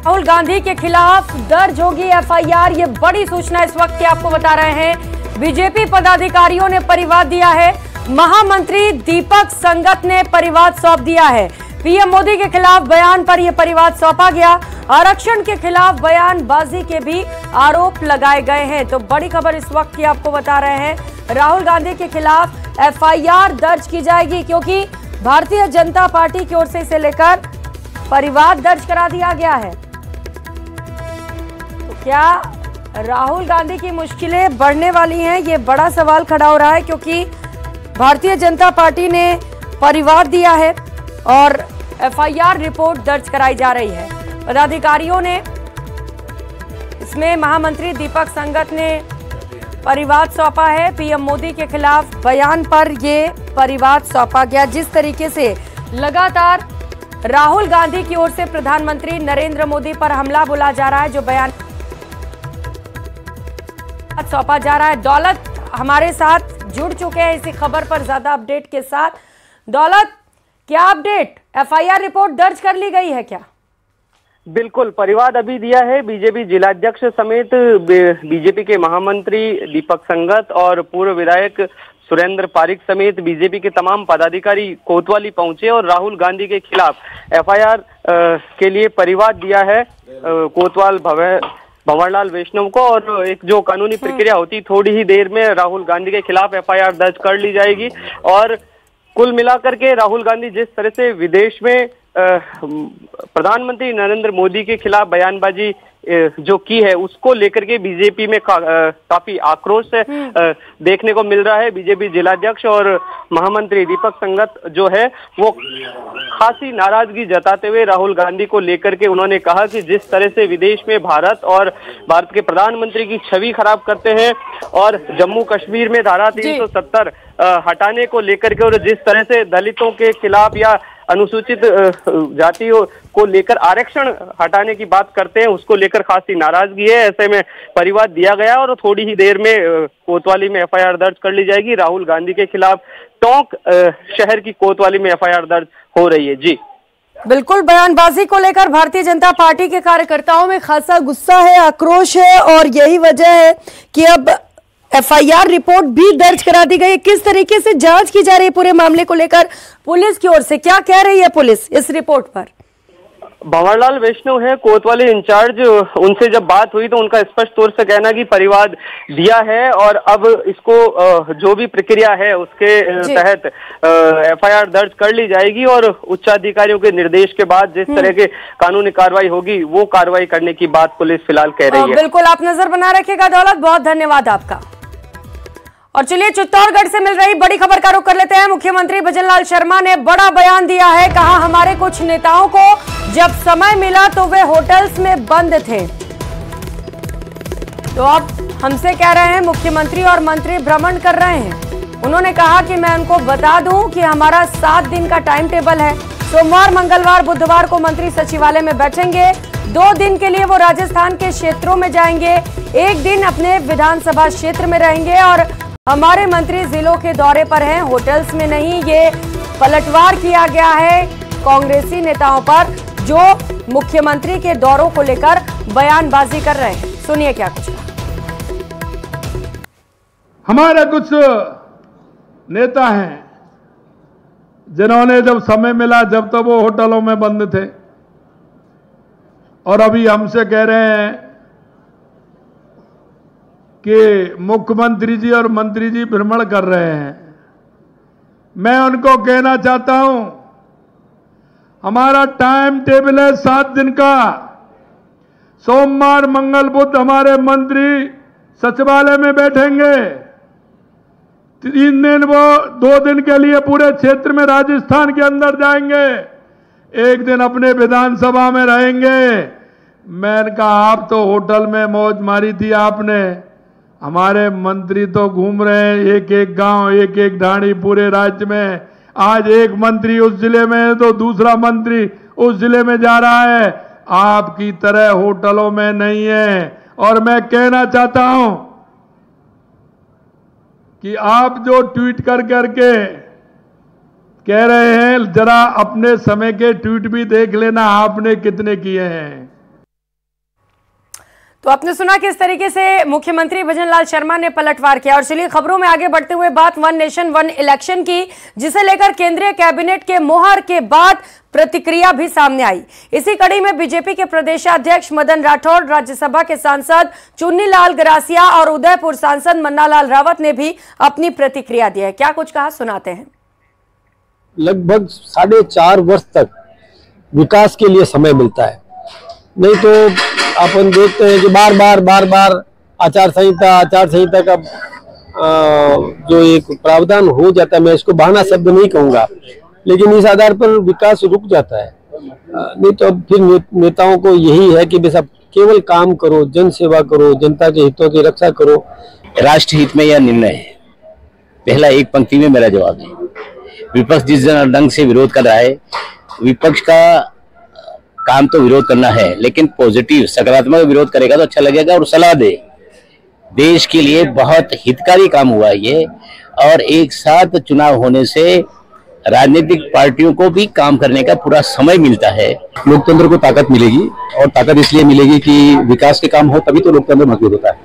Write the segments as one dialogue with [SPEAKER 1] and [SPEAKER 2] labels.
[SPEAKER 1] राहुल गांधी के खिलाफ दर्ज होगी एफआईआर। ये बड़ी सूचना इस वक्त की आपको बता रहे हैं। बीजेपी पदाधिकारियों ने परिवाद दिया है। महामंत्री दीपक संगत ने परिवाद सौंप दिया है। पीएम मोदी के खिलाफ बयान पर यह परिवाद सौंपा गया। आरक्षण के खिलाफ बयानबाजी के भी आरोप लगाए गए हैं। तो बड़ी खबर इस वक्त की आपको बता रहे हैं, राहुल गांधी के खिलाफ एफआईआर दर्ज की जाएगी, क्योंकि भारतीय जनता पार्टी की ओर से इसे लेकर परिवाद दर्ज करा दिया गया है। तो क्या राहुल गांधी की मुश्किलें बढ़ने वाली हैं? ये बड़ा सवाल खड़ा हो रहा है, क्योंकि भारतीय जनता पार्टी ने परिवाद दिया है और एफआईआर रिपोर्ट दर्ज कराई जा रही है। पदाधिकारियों ने इसमें महामंत्री दीपक संगत ने परिवाद सौंपा है। पीएम मोदी के खिलाफ बयान पर ये परिवाद सौंपा गया। जिस तरीके से लगातार राहुल गांधी की ओर से प्रधानमंत्री नरेंद्र मोदी पर हमला बोला जा रहा है, जो बयान सौंपा जा रहा है। दौलत हमारे साथ जुड़ चुके हैं इसी खबर पर ज्यादा अपडेट के साथ। दौलत, क्या अपडेट? एफआईआर रिपोर्ट दर्ज कर ली गई है क्या?
[SPEAKER 2] बिल्कुल, परिवाद अभी दिया है बीजेपी जिलाध्यक्ष समेत बीजेपी के महामंत्री दीपक संगत और पूर्व विधायक सुरेंद्र पारिक समेत बीजेपी के तमाम पदाधिकारी कोतवाली पहुंचे और राहुल गांधी के खिलाफ एफआईआर के लिए परिवाद दिया है कोतवाल भंवरलाल वैष्णव को। और एक जो कानूनी प्रक्रिया होती, थोड़ी ही देर में राहुल गांधी के खिलाफ एफआईआर दर्ज कर ली जाएगी। और कुल मिलाकर के राहुल गांधी जिस तरह से विदेश में प्रधानमंत्री नरेंद्र मोदी के खिलाफ बयानबाजी जो की है, उसको लेकर के बीजेपी में काफी आक्रोश देखने को मिल रहा है। बीजेपी जिलाध्यक्ष और महामंत्री दीपक संगत जो है वो खासी नाराजगी जताते हुए राहुल गांधी को लेकर के उन्होंने कहा कि जिस तरह से विदेश में भारत और भारत के प्रधानमंत्री की छवि खराब करते हैं और जम्मू कश्मीर में धारा 370 हटाने को लेकर के और जिस तरह से दलितों के खिलाफ या अनुसूचित जातियों को लेकर आरक्षण हटाने की बात करते हैं, उसको लेकर खासी नाराजगी है। ऐसे में परिवाद दिया गया और थोड़ी ही देर में कोतवाली में एफआईआर दर्ज कर ली जाएगी। राहुल गांधी के खिलाफ टोंक शहर की कोतवाली में एफआईआर दर्ज हो रही है। जी
[SPEAKER 1] बिल्कुल, बयानबाजी को लेकर भारतीय जनता पार्टी के कार्यकर्ताओं में खासा गुस्सा है, आक्रोश है, और यही वजह है कि अब एफआईआर रिपोर्ट भी दर्ज करा दी गई। किस तरीके से जांच की जा रही है पूरे मामले को लेकर पुलिस की ओर से? क्या कह रही है पुलिस इस रिपोर्ट पर?
[SPEAKER 2] भंवरलाल वैष्णव है कोतवाली इंचार्ज, उनसे जब बात हुई तो उनका स्पष्ट तौर से कहना कि परिवाद दिया है और अब इसको जो भी प्रक्रिया है उसके तहत एफआईआर दर्ज कर ली जाएगी और उच्चाधिकारियों के निर्देश के बाद जिस तरह के कानूनी कार्रवाई होगी वो कार्रवाई करने की बात पुलिस फिलहाल कह रही है।
[SPEAKER 1] बिल्कुल, आप नजर बना रखिएगा दौलत, बहुत धन्यवाद आपका। और चलिए चित्तौड़गढ़ से मिल रही बड़ी खबर का रुख कर लेते हैं। मुख्यमंत्री भजनलाल शर्मा ने बड़ा बयान दिया है। कहा, हमारे कुछ नेताओं को जब समय मिला तो वे होटल्स में बंद थे। तो अब हमसे कह रहे हैं मुख्यमंत्री और मंत्री भ्रमण कर रहे हैं। उन्होंने कहा कि मैं उनको बता दूं कि हमारा 7 दिन का टाइम टेबल है। सोमवार, मंगलवार, बुधवार को मंत्री सचिवालय में बैठेंगे। 2 दिन के लिए वो राजस्थान के क्षेत्रों में जाएंगे। 1 दिन अपने विधानसभा क्षेत्र में रहेंगे और हमारे मंत्री जिलों के दौरे पर हैं, होटल्स में नहीं। ये पलटवार किया गया है कांग्रेसी नेताओं पर जो मुख्यमंत्री के दौरों को लेकर बयानबाजी कर रहे हैं। सुनिए क्या कुछ।
[SPEAKER 3] हमारे कुछ नेता हैं जिन्होंने जब समय मिला जब तक वो होटलों में बंद थे और अभी हमसे कह रहे हैं कि मुख्यमंत्री जी और मंत्री जी भ्रमण कर रहे हैं। मैं उनको कहना चाहता हूं, हमारा टाइम टेबल है 7 दिन का। सोमवार, मंगल, बुध हमारे मंत्री सचिवालय में बैठेंगे। 3 दिन वो 2 दिन के लिए पूरे क्षेत्र में राजस्थान के अंदर जाएंगे। 1 दिन अपने विधानसभा में रहेंगे। मैंने कहा, आप तो होटल में मौज मारी थी आपने, हमारे मंत्री तो घूम रहे हैं एक एक गांव, एक एक ढाणी पूरे राज्य में। आज एक मंत्री उस जिले में है तो दूसरा मंत्री उस जिले में जा रहा है। आपकी तरह होटलों में नहीं है। और मैं कहना चाहता हूं कि आप जो ट्वीट कर करके कह रहे हैं, जरा अपने समय के ट्वीट भी देख लेना आपने कितने किए हैं।
[SPEAKER 1] तो आपने सुना किस तरीके से मुख्यमंत्री भजनलाल शर्मा ने पलटवार किया। और चलिए खबरों में आगे बढ़ते हुए बात वन नेशन वन इलेक्शन की, जिसे लेकर केंद्रीय कैबिनेट के मोहर के बाद प्रतिक्रिया भी सामने आई। इसी कड़ी में बीजेपी के प्रदेशाध्यक्ष मदन राठौड़, राज्यसभा के सांसद चुन्नीलाल गरासिया और उदयपुर सांसद मन्नालाल रावत ने भी अपनी प्रतिक्रिया दी है। क्या कुछ कहा, सुनाते हैं।
[SPEAKER 4] लगभग 4.5 वर्ष तक विकास के लिए समय मिलता है, नहीं तो अपन देखते हैं कि बार बार आचार संहिता का जो एक प्रावधान हो जाता है, मैं इसको बहाना शब्द नहीं कहूंगा, लेकिन इस आधार पर विकास रुक जाता है। नहीं तो अब फिर नेताओं को यही है कि बस अब केवल काम करो, जन सेवा करो, जनता के हितों की रक्षा करो।
[SPEAKER 5] राष्ट्र हित में यह निर्णय है, पहला एक पंक्ति में मेरा जवाब है। विपक्ष जिस ढंग से विरोध कर रहा है, विपक्ष का काम तो विरोध करना है, लेकिन पॉजिटिव सकारात्मक विरोध करेगा तो अच्छा लगेगा और सलाह दे। देश के लिए बहुत हितकारी काम हुआ ये, और एक साथ चुनाव होने से राजनीतिक पार्टियों को भी काम करने का पूरा समय मिलता है।
[SPEAKER 4] लोकतंत्र को ताकत मिलेगी, और ताकत इसलिए मिलेगी कि विकास के काम हो, तभी तो लोकतंत्र मजबूत होता है।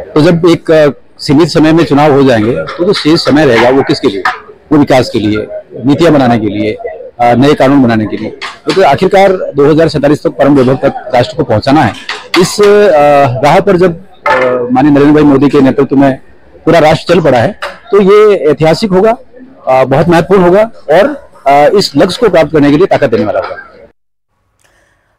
[SPEAKER 4] तो जब एक सीमित समय में चुनाव हो जाएंगे तो जो शेष समय रहेगा वो किसके लिए? वो विकास के लिए, नीतियां बनाने के लिए, नए कानून बनाने के लिए। तो आखिरकार 2047 तक परम वैभव तक राष्ट्र को पहुंचाना है। इस राह पर जब माननीय नरेंद्र भाई मोदी के नेतृत्व में पूरा राष्ट्र चल पड़ा है, तो ये ऐतिहासिक होगा, बहुत महत्वपूर्ण होगा, और इस लक्ष्य को प्राप्त करने के लिए ताकत देने वाला होगा।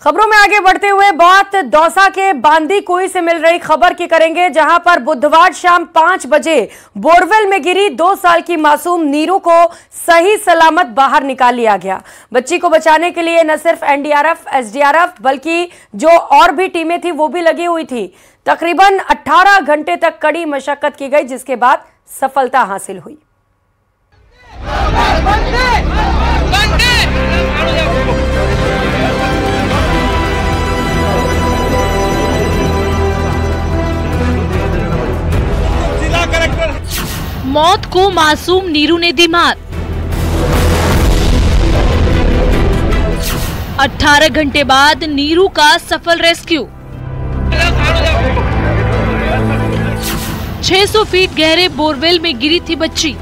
[SPEAKER 1] खबरों में आगे बढ़ते हुए बात दौसा के बांदी कुई से मिल रही खबर की करेंगे, जहां पर बुधवार शाम 5 बजे बोरवेल में गिरी 2 साल की मासूम नीरू को सही सलामत बाहर निकाल लिया गया। बच्ची को बचाने के लिए न सिर्फ एनडीआरएफ, एसडीआरएफ बल्कि जो और भी टीमें थी वो भी लगी हुई थी। तकरीबन 18 घंटे तक कड़ी मशक्कत की गई, जिसके बाद सफलता हासिल हुई।
[SPEAKER 6] मौत को मासूम नीरू ने दी मात। 18 घंटे बाद नीरू का सफल रेस्क्यू। 600 फीट गहरे बोरवेल में गिरी थी बच्ची।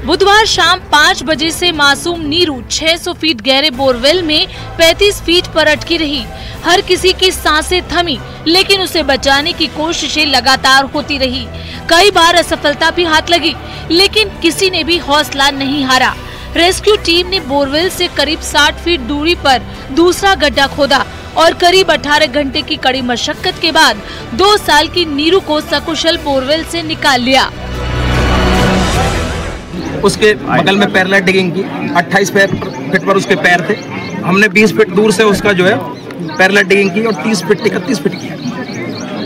[SPEAKER 6] बुधवार शाम 5 बजे से मासूम नीरू 600 फीट गहरे बोरवेल में 35 फीट पर अटकी रही। हर किसी की सांसें थमी, लेकिन उसे बचाने की कोशिशें लगातार होती रही। कई बार असफलता भी हाथ लगी, लेकिन किसी ने भी हौसला नहीं हारा। रेस्क्यू टीम ने बोरवेल से करीब 60 फीट दूरी पर दूसरा गड्ढा खोदा और करीब 18 घंटे की कड़ी मशक्कत के बाद 2 साल की नीरू को सकुशल बोरवेल से निकाल लिया।
[SPEAKER 7] उसके बगल में पैरेलल डिगिंग की, 28 फीट पर उसके पैर थे। हमने 20 फीट दूर से उसका जो है पैरेलल डिगिंग की और 30 फीट 31 फीट की।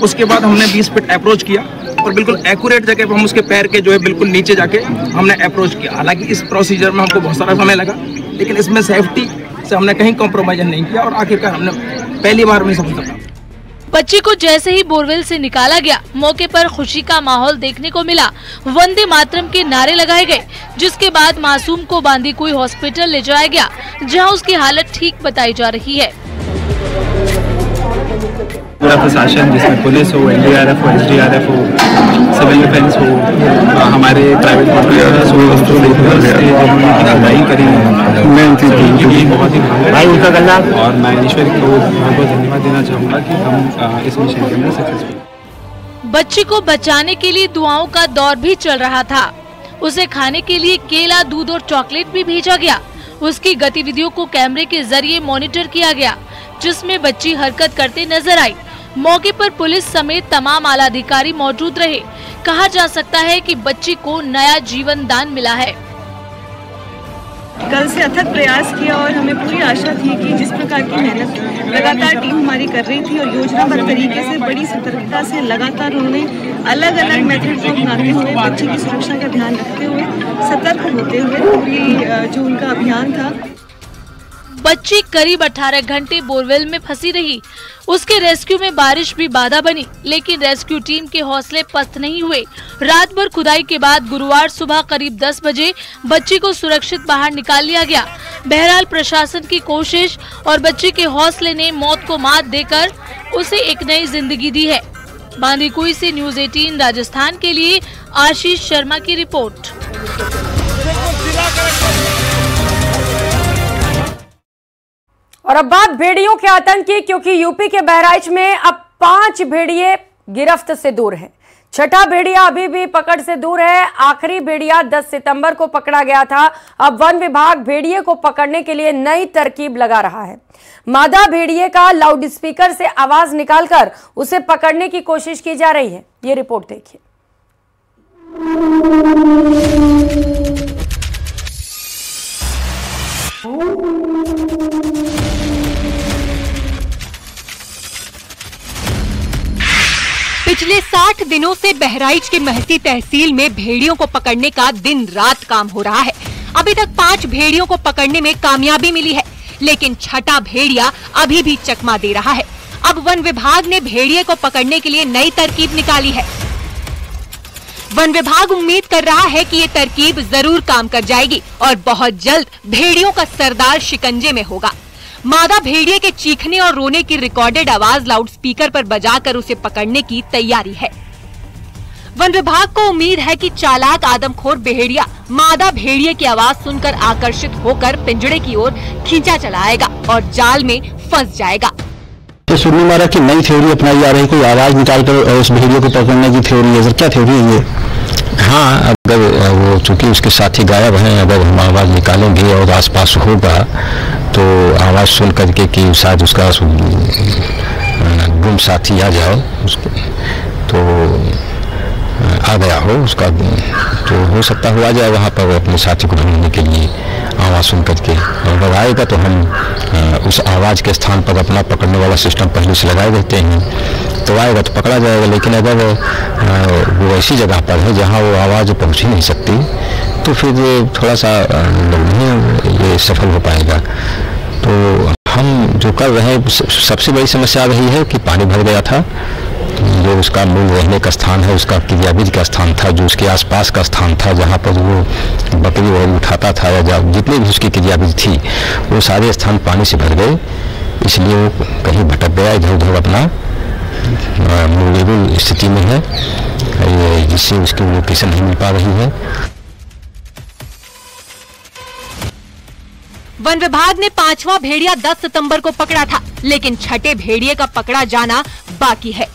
[SPEAKER 7] उसके बाद हमने 20 फीट अप्रोच किया और बिल्कुल एक्यूरेट जगह पर हम उसके पैर के जो है बिल्कुल नीचे जाके हमने अप्रोच किया। हालांकि इस प्रोसीजर में हमको बहुत सारा समय लगा, लेकिन इसमें सेफ्टी से हमने कहीं कॉम्प्रोमाइज नहीं किया और आखिरकार हमने पहली बार में सफलता पाई।
[SPEAKER 6] बच्ची को जैसे ही बोरवेल से निकाला गया, मौके पर खुशी का माहौल देखने को मिला। वंदे मातरम के नारे लगाए गए, जिसके बाद मासूम को बांदी कुई हॉस्पिटल ले जाया गया, जहां उसकी हालत ठीक बताई जा रही है।
[SPEAKER 8] पूरा प्रशासन, जिसमें पुलिस हो, एनडीआरएफ हो, एसडीआरएफ हो, सिविल डिफेंस हो, हमारे प्राइवेट कॉन्ट्रैक्टर्स हो, लड़ाई करी, बहुत ही भाई उनका करना। और मैं ईश्वर को बहुत बहुत धन्यवाद देना चाहूँगा कि हम इस मिशन के अंदर सक्सेसफुल।
[SPEAKER 6] बच्ची को बचाने के लिए दुआओं का दौर भी चल रहा था। उसे खाने के लिए केला, दूध और चॉकलेट भी भेजा गया। उसकी गतिविधियों को कैमरे के जरिए मॉनिटर किया गया, जिसमें बच्ची हरकत करते नजर आई। मौके पर पुलिस समेत तमाम आला अधिकारी मौजूद रहे। कहा जा सकता है कि बच्ची को नया जीवन दान मिला है।
[SPEAKER 9] कल से अथक प्रयास किया और हमें पूरी आशा थी कि जिस प्रकार की मेहनत लगातार टीम हमारी कर रही थी और योजनाबद्ध तरीके से बड़ी सतर्कता से लगातार उन्होंने अलग अलग मेथड को अपनाते हुए बच्चे की सुरक्षा का ध्यान रखते हुए सतर्क होते हुए पूरी जो उनका अभियान था।
[SPEAKER 6] बच्ची करीब 18 घंटे बोरवेल में फंसी रही। उसके रेस्क्यू में बारिश भी बाधा बनी, लेकिन रेस्क्यू टीम के हौसले पस्त नहीं हुए। रात भर खुदाई के बाद गुरुवार सुबह करीब 10 बजे बच्ची को सुरक्षित बाहर निकाल लिया गया। बहरहाल प्रशासन की कोशिश और बच्ची के हौसले ने मौत को मात देकर उसे एक नई जिंदगी दी है। बांदीकुई से न्यूज़ 18 राजस्थान के लिए आशीष शर्मा की रिपोर्ट।
[SPEAKER 1] और अब बात भेड़ियों के आतंक की, क्योंकि यूपी के बहराइच में अब 5 भेड़िए गिरफ्त से दूर हैं। छठा भेड़िया अभी भी पकड़ से दूर है। आखिरी भेड़िया 10 सितंबर को पकड़ा गया था। अब वन विभाग भेड़िए को पकड़ने के लिए नई तरकीब लगा रहा है। मादा भेड़िए का लाउडस्पीकर से आवाज निकालकर उसे पकड़ने की कोशिश की जा रही है। ये रिपोर्ट देखिए।
[SPEAKER 10] पिछले 60 दिनों से बहराइच के महसी तहसील में भेड़ियों को पकड़ने का दिन रात काम हो रहा है। अभी तक 5 भेड़ियों को पकड़ने में कामयाबी मिली है, लेकिन छठा भेड़िया अभी भी चकमा दे रहा है। अब वन विभाग ने भेड़िए को पकड़ने के लिए नई तरकीब निकाली है। वन विभाग उम्मीद कर रहा है कि ये तरकीब जरूर काम कर जाएगी और बहुत जल्द भेड़ियों का सरदार शिकंजे में होगा। मादा भेड़िए के चीखने और रोने की रिकॉर्डेड आवाज लाउडस्पीकर पर बजाकर उसे पकड़ने की तैयारी है। वन विभाग को उम्मीद है कि चालाक आदमखोर भेड़िया मादा भेड़िए की आवाज सुनकर आकर्षित होकर पिंजड़े की ओर खींचा चला आएगा और जाल में फंस जाएगा।
[SPEAKER 11] सुनने मारा कि नई थ्योरी अपनाई जा रही है, कोई आवाज निकालकर उस भेड़िए को पकड़ने की थ्योरी है। सर क्या थ्योरी है ये?
[SPEAKER 12] हाँ, अगर वो चूंकि उसके साथी गायब हैं, अगर हम आवाज निकालेंगे और आसपास होगा तो आवाज सुन करके कि शायद उसका गुम साथी आ जाओ, उसको तो आ गया हो उसका, तो हो सकता है आ जाए वहाँ पर अपने साथी को ढूंढने के लिए आवाज़ सुन करके। और अगर आएगा तो हम उस आवाज़ के स्थान पर अपना पकड़ने वाला सिस्टम पहले से लगाए रहते हैं, तो आएगा तो पकड़ा जाएगा। लेकिन अगर वो ऐसी जगह पर है जहाँ वो आवाज़ पहुँच ही नहीं सकती तो फिर थोड़ा सा नहीं ये सफल हो पाएगा। तो हम जो कर रहे हैं, सबसे बड़ी समस्या रही है कि पानी भर गया था, जो उसका मूल रहने का स्थान है, उसका क्रियाविधि का स्थान था, जो उसके आसपास का स्थान था जहाँ पर वो बकरी वगैरह उठाता था या जितनी भी उसकी क्रियाविधि थी, वो सारे स्थान पानी से भर गए। इसलिए वो कहीं भटक गया, इधर उधर अपना मूल स्थिति में है, जिससे उसकी लोकेशन नहीं मिल पा रही है।
[SPEAKER 10] वन विभाग ने 5वां भेड़िया 10 सितंबर को पकड़ा था, लेकिन छठे भेड़िए का पकड़ा जाना बाकी है।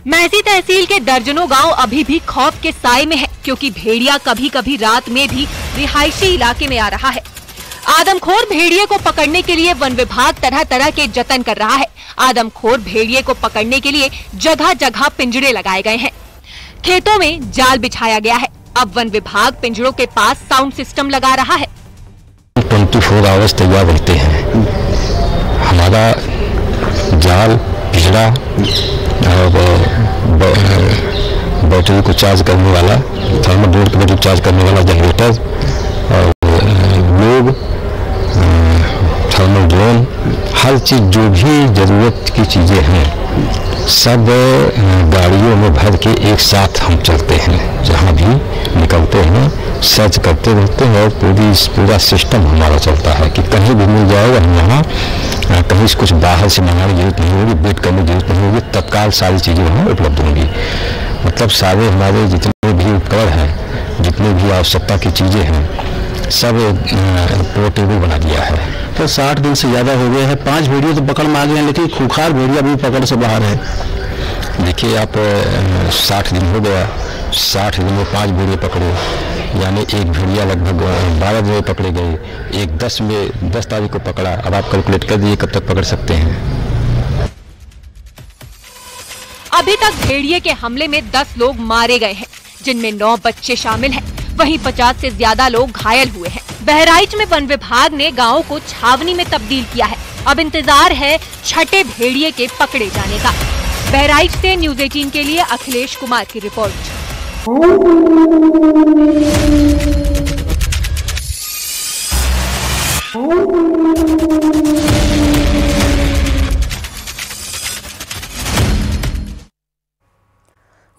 [SPEAKER 10] महसी तहसील के दर्जनों गांव अभी भी खौफ के साए में है, क्योंकि भेड़िया कभी कभी रात में भी रिहायशी इलाके में आ रहा है। आदमखोर भेड़िए को पकड़ने के लिए वन विभाग तरह तरह के जतन कर रहा है। आदमखोर भेड़िए को पकड़ने के लिए जगह जगह पिंजरे लगाए गए हैं, खेतों में जाल बिछाया गया है। अब वन विभाग पिंजरों के पास साउंड सिस्टम लगा रहा है।
[SPEAKER 12] 24 आवर्स तैयार रहते हैं। हमारा जाल, पिंजरा और बैटरी को चार्ज करने वाला, थर्मल बोर्ड को बैटरी चार्ज करने वाला जनरेटर और लोग, थर्मल ड्रोन, हर चीज़ जो भी ज़रूरत की चीज़ें हैं सब गाड़ियों में भर के एक साथ हम चलते हैं। जहाँ भी निकलते हैं सर्च करते रहते हैं और पूरा सिस्टम हमारा चलता है कि कहीं भी मिल जाएगा। हम यहाँ कहीं से कुछ बाहर से मंगाने की जरूरत नहीं होगी, वेट करने की जरूरत नहीं होगी, तत्काल सारी चीज़ें वहाँ उपलब्ध होंगी। मतलब सारे हमारे जितने भी उपकरण हैं, जितनी भी आवश्यकता की चीज़ें हैं, सब पोर्टेबल बना दिया है।
[SPEAKER 11] तो 60 दिन से ज़्यादा हो गए हैं, 5 भेड़िए तो पकड़ में आ गए हैं, लेकिन खूंखार भेड़िया भी पकड़ से बाहर है।
[SPEAKER 12] देखिए आप 60 दिन हो गया, 60 दिन में 5 भेड़िए पकड़े, यानी एक भेड़िया लगभग 12 दिन में पकड़े गए। एक 10 तारीख को पकड़ा। अब आप कैलकुलेट कर दीजिए कब तक पकड़ सकते हैं।
[SPEAKER 10] अभी तक भेड़िए के हमले में 10 लोग मारे गए हैं, जिनमें 9 बच्चे शामिल हैं। वहीं 50 से ज्यादा लोग घायल हुए हैं। बहराइच में वन विभाग ने गांव को छावनी में तब्दील किया है। अब इंतजार है छठे भेड़िए के पकड़े जाने का। बहराइच से न्यूज़ 18 के लिए अखिलेश कुमार की रिपोर्ट।
[SPEAKER 1] Oh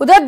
[SPEAKER 1] उधर